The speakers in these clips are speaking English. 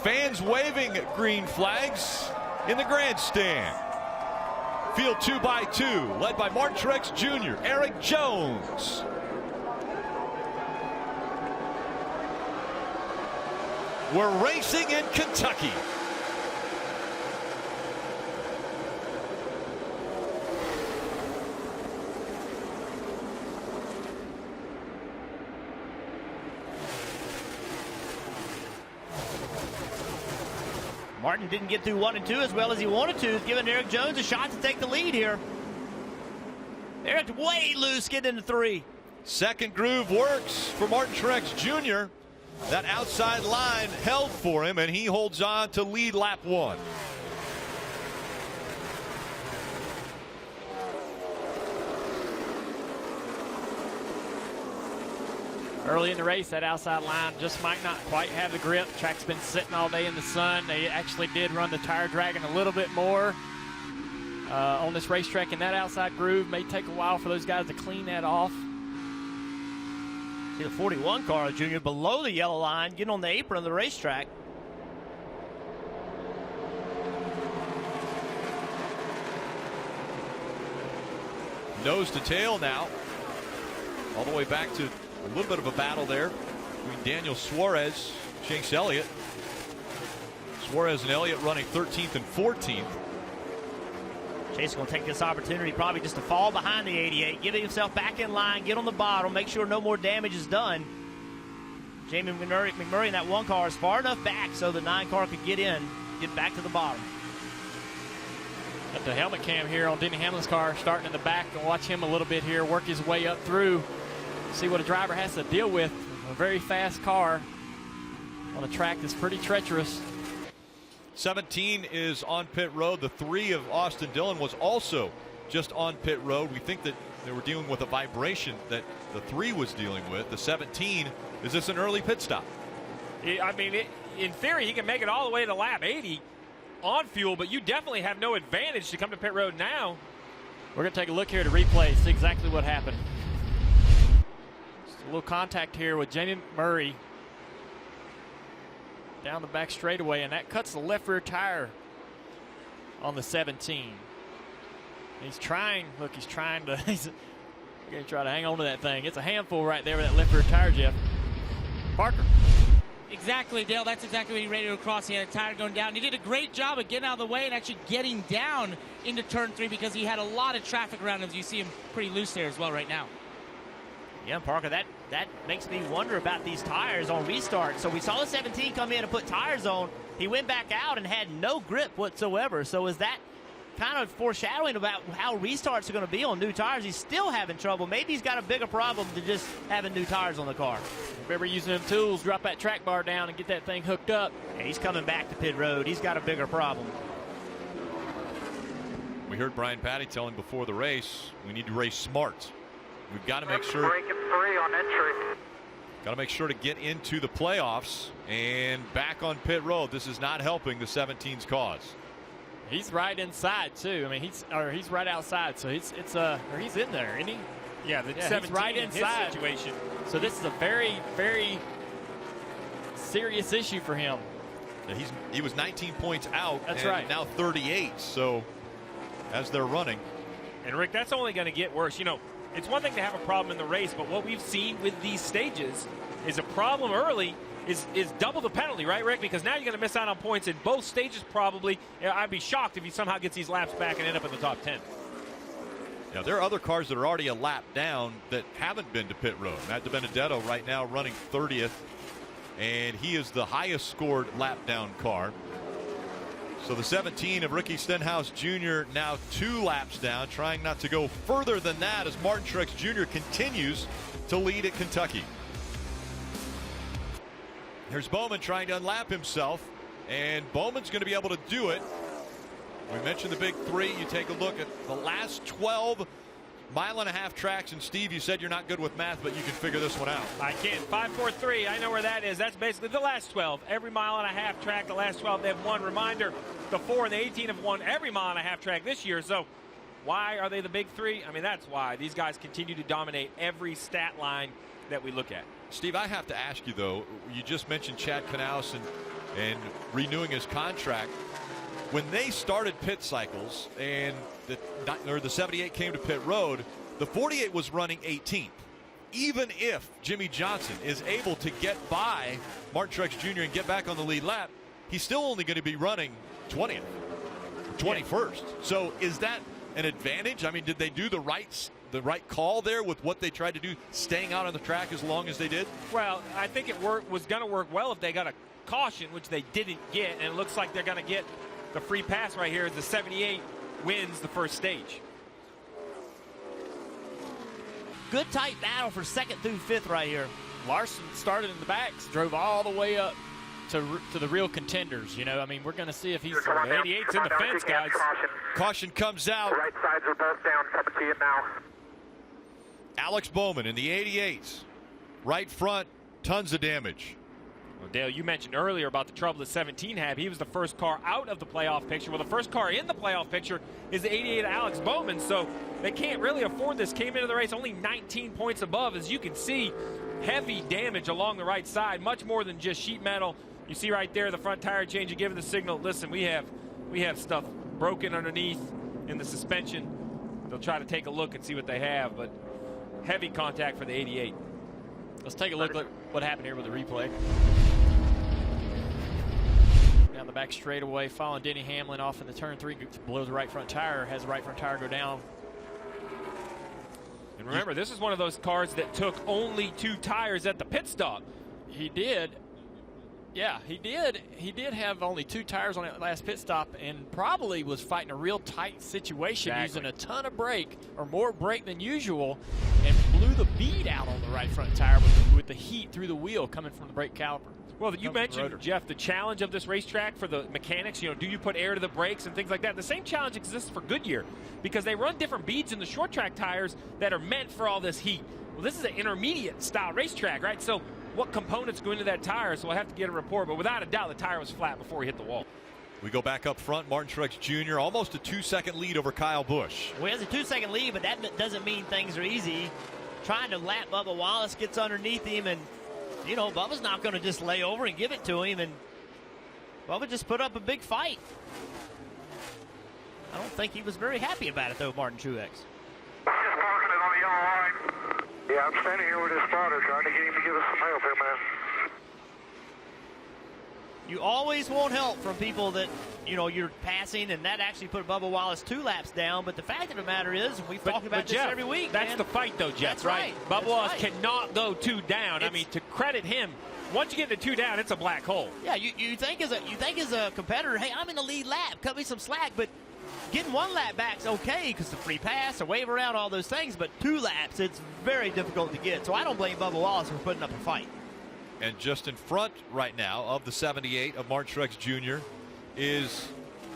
Fans waving green flags in the grandstand. Field 2x2, led by Martin Truex Jr., Eric Jones. We're racing in Kentucky. Martin didn't get through 1 and 2 as well as he wanted to, giving Eric Jones a shot to take the lead here. Eric's way loose getting into 3. Second groove works for Martin Truex Jr. That outside line held for him, and he holds on to lead lap 1. Early in the race, that outside line just might not quite have the grip. Track's been sitting all day in the sun. They actually did run the tire dragging a little bit more on this racetrack, and that outside groove may take a while for those guys to clean that off. See the 41 car, Junior, below the yellow line, getting on the apron of the racetrack. Nose to tail now. All the way back to a little bit of a battle there between Daniel Suarez, Chase Elliott. Suarez and Elliott running 13th and 14th. Chase is going to take this opportunity probably just to fall behind the 88, get himself back in line, get on the bottom, make sure no more damage is done. Jamie McMurray in that 1 car is far enough back so the 9 car could get in, get back to the bottom. Got the helmet cam here on Denny Hamlin's car, starting in the back, and watch him a little bit here, work his way up through. See what a driver has to deal with. A very fast car on a track that's pretty treacherous. 17 is on pit road. The 3 of Austin Dillon was also just on pit road. We think that they were dealing with a vibration that the 3 was dealing with. The 17, is this an early pit stop? I mean, in theory, he can make it all the way to lap 80 on fuel, but you definitely have no advantage to come to pit road now. We're going to take a look here to replay, see exactly what happened. A little contact here with Jamie Murray down the back straightaway, and that cuts the left rear tire on the 17. He's trying, look, he's trying to, he's going to try to hang on to that thing. It's a handful right there with that left rear tire, Jeff. Parker. Exactly, Dale. That's exactly what he ready to cross. He had a tire going down. He did a great job of getting out of the way and actually getting down into turn 3 because he had a lot of traffic around him. You see him pretty loose there as well right now. Yeah, Parker, that makes me wonder about these tires on restart. So we saw the 17 come in and put tires on. He went back out and had no grip whatsoever. So is that kind of foreshadowing about how restarts are going to be on new tires? He's still having trouble. Maybe he's got a bigger problem than just having new tires on the car. Remember using them tools, drop that track bar down and get that thing hooked up. Yeah, he's coming back to pit road. He's got a bigger problem. We heard Brian Patty tell him before the race, we need to race smart. We've got to make sure. Breaking 3 on entry. Got to make sure to get into the playoffs and back on pit road. This is not helping the 17's cause. He's right inside too. I mean, he's right outside, so he's in there, isn't he? Yeah, the 17 right inside situation. So this is a very, very serious issue for him. Yeah, he was 19 points out. That's and right. Now 38. So as they're running, And Rick, that's only going to get worse. You know, it's one thing to have a problem in the race, but what we've seen with these stages is a problem early is double the penalty, right, Rick? Because now you're going to miss out on points in both stages probably. I'd be shocked if he somehow gets these laps back and end up in the top 10. yeah, there are other cars that are already a lap down that haven't been to pit road. Matt DiBenedetto right now running 30th, and he is the highest scored lap down car. So the 17 of Ricky Stenhouse Jr. now 2 laps down, trying not to go further than that as Martin Truex Jr. continues to lead at Kentucky. Here's Bowman trying to unlap himself, and Bowman's going to be able to do it. We mentioned the big 3. You take a look at the last 12 mile-and-a-half tracks, and Steve, you said you're not good with math, but you can figure this one out. I can. 5-4-3. I know where that is. That's basically the last 12. Every mile-and-a-half track, the last 12, they have won. Reminder, the 4 and the 18 have won every mile-and-a-half track this year. So why are they the big 3? I mean, that's why. These guys continue to dominate every stat line that we look at. Steve, I have to ask you, though, you just mentioned Chad Knaus, and and renewing his contract. When they started pit cycles and the 78 came to pit road, the 48 was running 18th. Even if Jimmy Johnson is able to get by Martin Truex Jr. and get back on the lead lap, he's still only going to be running 20th, 21st. So is that an advantage? I mean, did they do the right call there with what they tried to do, staying out on the track as long as they did? Well, I think it was going to work well if they got a caution, which they didn't get, and it looks like they're going to get the free pass right here as the 78 wins the first stage. Good tight battle for 2nd through 5th right here. Larson started in the backs, drove all the way up to the real contenders. You know, I mean, we're going to see if he's. The 88's in the fence, guys. Caution comes out. The right sides are both down. Coming to you now. Alex Bowman in the 88s. Right front, tons of damage. Well, Dale, you mentioned earlier about the trouble that 17 had. He was the first car out of the playoff picture. Well, the first car in the playoff picture is the 88 Alex Bowman, so they can't really afford this. Came into the race only 19 points above. As you can see, heavy damage along the right side, much more than just sheet metal. You see right there the front tire change. You give it the signal. Listen, we have stuff broken underneath in the suspension. They'll try to take a look and see what they have, but heavy contact for the 88. Let's take a look at what happened here with the replay. Down the back straightaway, following Denny Hamlin off in the turn 3, blows the right front tire, has the right front tire go down. And remember, this is one of those cars that took only 2 tires at the pit stop. He did. Yeah, he did. He did have only 2 tires on that last pit stop and probably was fighting a real tight situation, using a ton of brake, or more brake than usual, and blew the bead out on the right front tire with the heat through the wheel coming from the brake caliper. Well, you mentioned, Jeff, the challenge of this racetrack for the mechanics. You know, do you put air to the brakes and things like that? The same challenge exists for Goodyear because they run different beads in the short track tires that are meant for all this heat. Well, this is an intermediate style racetrack, right? So what components go into that tire? So I'll have to get a report, but without a doubt, the tire was flat before he hit the wall. We go back up front. Martin Truex Jr. almost a 2-second lead over Kyle Busch. Well, he has a 2-second lead, but that doesn't mean things are easy. Trying to lap Bubba Wallace, gets underneath him, and you know, Bubba's not going to just lay over and give it to him, and Bubba just put up a big fight. I don't think he was very happy about it, though, Martin Truex. Yeah, I'm standing here with his father trying to get him to give us some help here, man. You always want help from people that, you know, you're passing, and that actually put Bubba Wallace 2 laps down. But the fact of the matter is, we've talked about this Jeff, every week. That's man. the fight, though, Jeff. That's right. Bubba Wallace cannot go 2 down. I mean, to credit him, once you get to 2 down, it's a black hole. Yeah, you think as a competitor, hey, I'm in the lead lap, cut me some slack, but getting 1 lap back's okay because the free pass, a wave around, all those things. But 2 laps, it's very difficult to get. So I don't blame Bubba Wallace for putting up a fight. And just in front right now of the 78 of Martin Truex Jr. is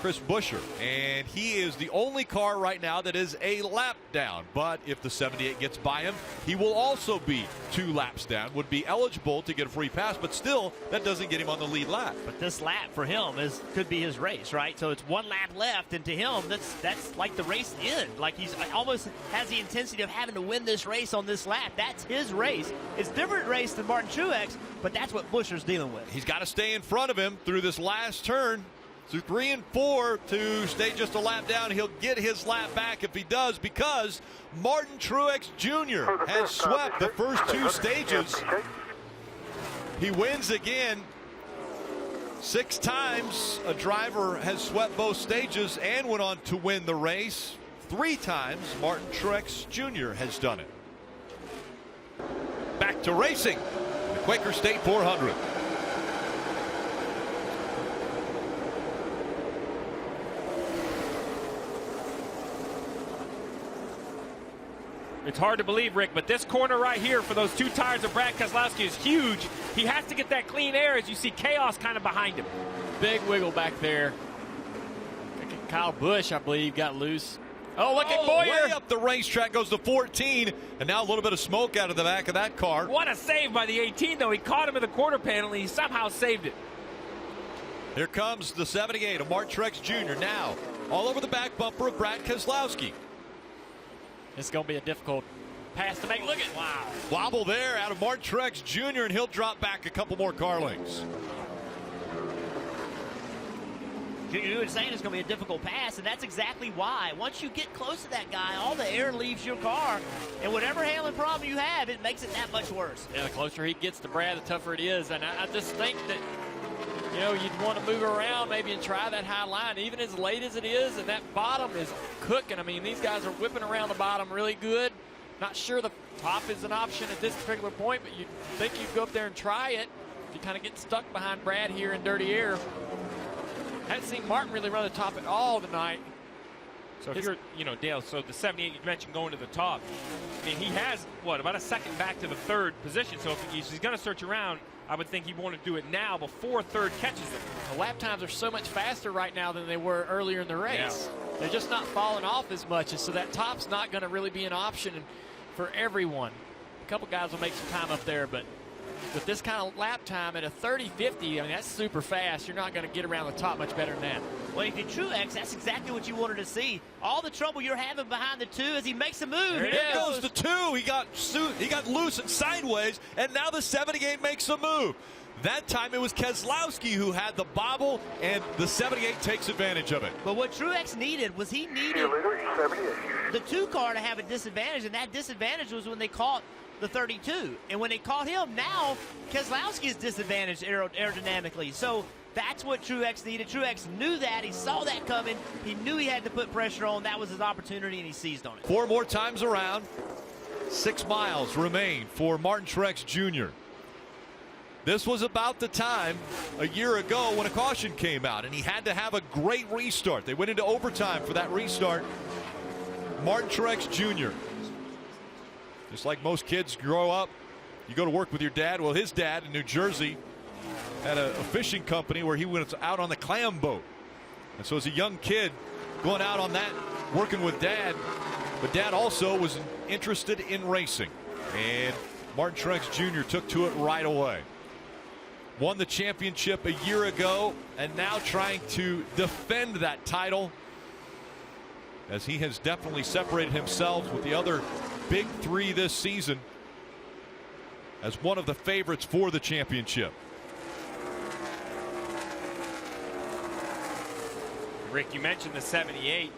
Chris Buescher, and he is the only car right now that is a lap down. But if the 78 gets by him, he will also be 2 laps down, would be eligible to get a free pass, but still that doesn't get him on the lead lap. But this lap for him could be his race, right? So it's 1 lap left, and to him that's like the race end. Like he's almost has the intensity of having to win this race on this lap. That's his race. It's a different race than Martin Truex, but that's what Buescher's dealing with. He's got to stay in front of him through this last turn. Through 3 and 4 to stay just a lap down. He'll get his lap back if he does, because Martin Truex Jr. has swept the first 2 stages. He wins again. 6 times a driver has swept both stages and went on to win the race. 3 times Martin Truex Jr. has done it. Back to racing. The Quaker State 400. It's hard to believe, Rick, but this corner right here for those 2 tires of Brad Keselowski is huge. He has to get that clean air as you see chaos kind of behind him. Big wiggle back there. Kyle Busch, I believe, got loose. Oh, look at Boyer. Way up the racetrack goes to 14, and now a little bit of smoke out of the back of that car. What a save by the 18, though. He caught him in the quarter panel, and he somehow saved it. Here comes the 78 of Martin Truex Jr. now all over the back bumper of Brad Keselowski. It's going to be a difficult pass to make. Look at, wow. Wobble there out of Martin Truex Jr., and he'll drop back a couple more car lengths. You were saying it's going to be a difficult pass, and that's exactly why. Once you get close to that guy, all the air leaves your car, and whatever handling problem you have, it makes it that much worse. Yeah, the closer he gets to Brad, the tougher it is. And I just think that, you know, you'd want to move around maybe and try that high line, even as late as it is, and that bottom is cooking. I mean, these guys are whipping around the bottom really good. Not sure the top is an option at this particular point, but you think you'd go up there and try it. If you kind of get stuck behind Brad here in dirty air. Haven't seen Martin really run the top at all tonight. So if you're, you know, Dale, so the 78 you mentioned going to the top, I mean, he has, what, about a second back to the third position. So if he's going to search around, I would think he'd want to do it now before third catches him. The lap times are so much faster right now than they were earlier in the race. Yeah. They're just not falling off as much, and so that top's not going to really be an option for everyone. A couple guys will make some time up there, but with this kind of lap time at a 30-50, I mean, that's super fast. You're not going to get around the top much better than that. Well, if you're Truex, that's exactly what you wanted to see. All the trouble you're having behind the 2 as he makes a move. There goes the 2. He got loose and sideways, and now the 78 makes a move. That time it was Keselowski who had the bobble, and the 78 takes advantage of it. But what Truex needed was he needed the 2 car to have a disadvantage, and that disadvantage was when they caught the 32. And when they caught him, now Keselowski is disadvantaged aerodynamically. So that's what Truex needed. Truex knew that. He saw that coming. He knew he had to put pressure on. That was his opportunity, and he seized on it. 4 more times around. 6 miles remain for Martin Truex Jr. This was about the time a year ago when a caution came out, and he had to have a great restart. They went into overtime for that restart. Martin Truex Jr. Just like most kids grow up, you go to work with your dad. Well, his dad in New Jersey had a fishing company where he went out on the clam boat. And so as a young kid going out on that, working with dad, but dad also was interested in racing. And Martin Truex Jr. took to it right away. Won the championship a year ago and now trying to defend that title, as he has definitely separated himself with the other big 3 this season as one of the favorites for the championship. Rick, you mentioned the 78.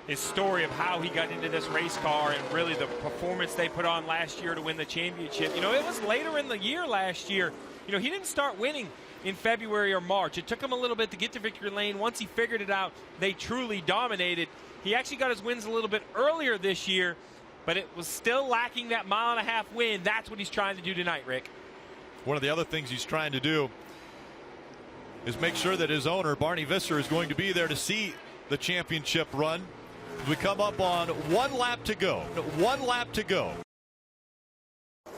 His story of how he got into this race car and really the performance they put on last year to win the championship. You know, it was later in the year last year. You know, he didn't start winning in February or March. It took him a little bit to get to victory lane. Once he figured it out, they truly dominated. He actually got his wins a little bit earlier this year, but it was still lacking that 1.5 mile win. That's what he's trying to do tonight, Rick. One of the other things he's trying to do is make sure that his owner, Barney Visser, is going to be there to see the championship run. We come up on 1 lap to go. 1 lap to go.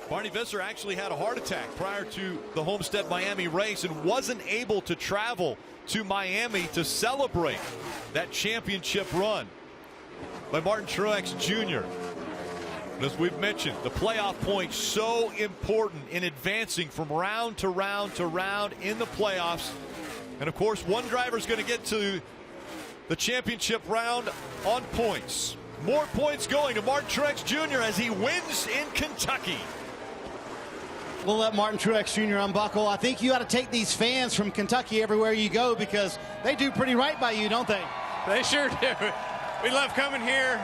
Barney Visser actually had a heart attack prior to the Homestead Miami race and wasn't able to travel to Miami to celebrate that championship run by Martin Truex Jr. As we've mentioned, the playoff points so important in advancing from round to round to round in the playoffs. And of course, one driver is going to get to the championship round on points. More points going to Martin Truex Jr. as he wins in Kentucky. We'll let Martin Truex Jr. unbuckle. I think you ought to take these fans from Kentucky everywhere you go, because they do pretty right by you, don't they? They sure do. We love coming here.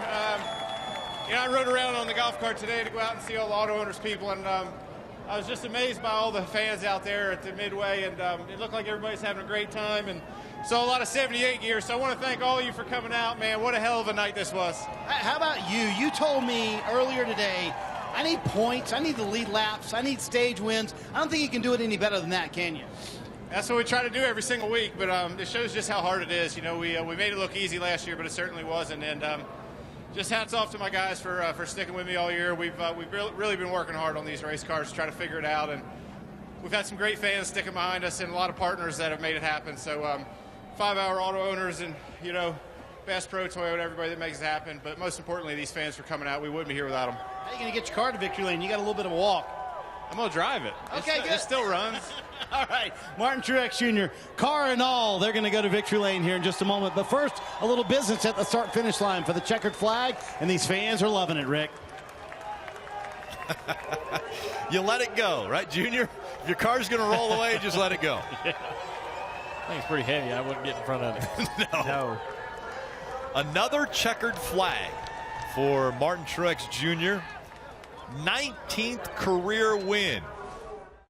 You know, I rode around on the golf cart today to go out and see all the auto owners people, and I was just amazed by all the fans out there at the Midway, and it looked like everybody's having a great time, and saw a lot of 78 gear. So I want to thank all of you for coming out, man. What a hell of a night this was. How about you? You told me earlier today, I need points, I need the lead laps, I need stage wins. I don't think you can do it any better than that, can you? That's what we try to do every single week, but it shows just how hard it is. You know, we made it look easy last year, but it certainly wasn't. And just hats off to my guys for sticking with me all year. We've really been working hard on these race cars to try to figure it out, and we've had some great fans sticking behind us and a lot of partners that have made it happen. So 5 Hour Auto Owners and, you know, Bass Pro Toyota, everybody that makes it happen. But most importantly, these fans for coming out. We wouldn't be here without them. How are you going to get your car to victory lane? You got a little bit of a walk. I'm going to drive it. Okay, good. It still runs. All right, Martin Truex Jr., car and all, they're going to go to victory lane here in just a moment. But first, a little business at the start-finish line for the checkered flag, and these fans are loving it, Rick. You let it go, right, Junior? If your car's going to roll away, just let it go. I think it's pretty heavy. I wouldn't get in front of it. No. Another checkered flag for Martin Truex Jr. 19th career win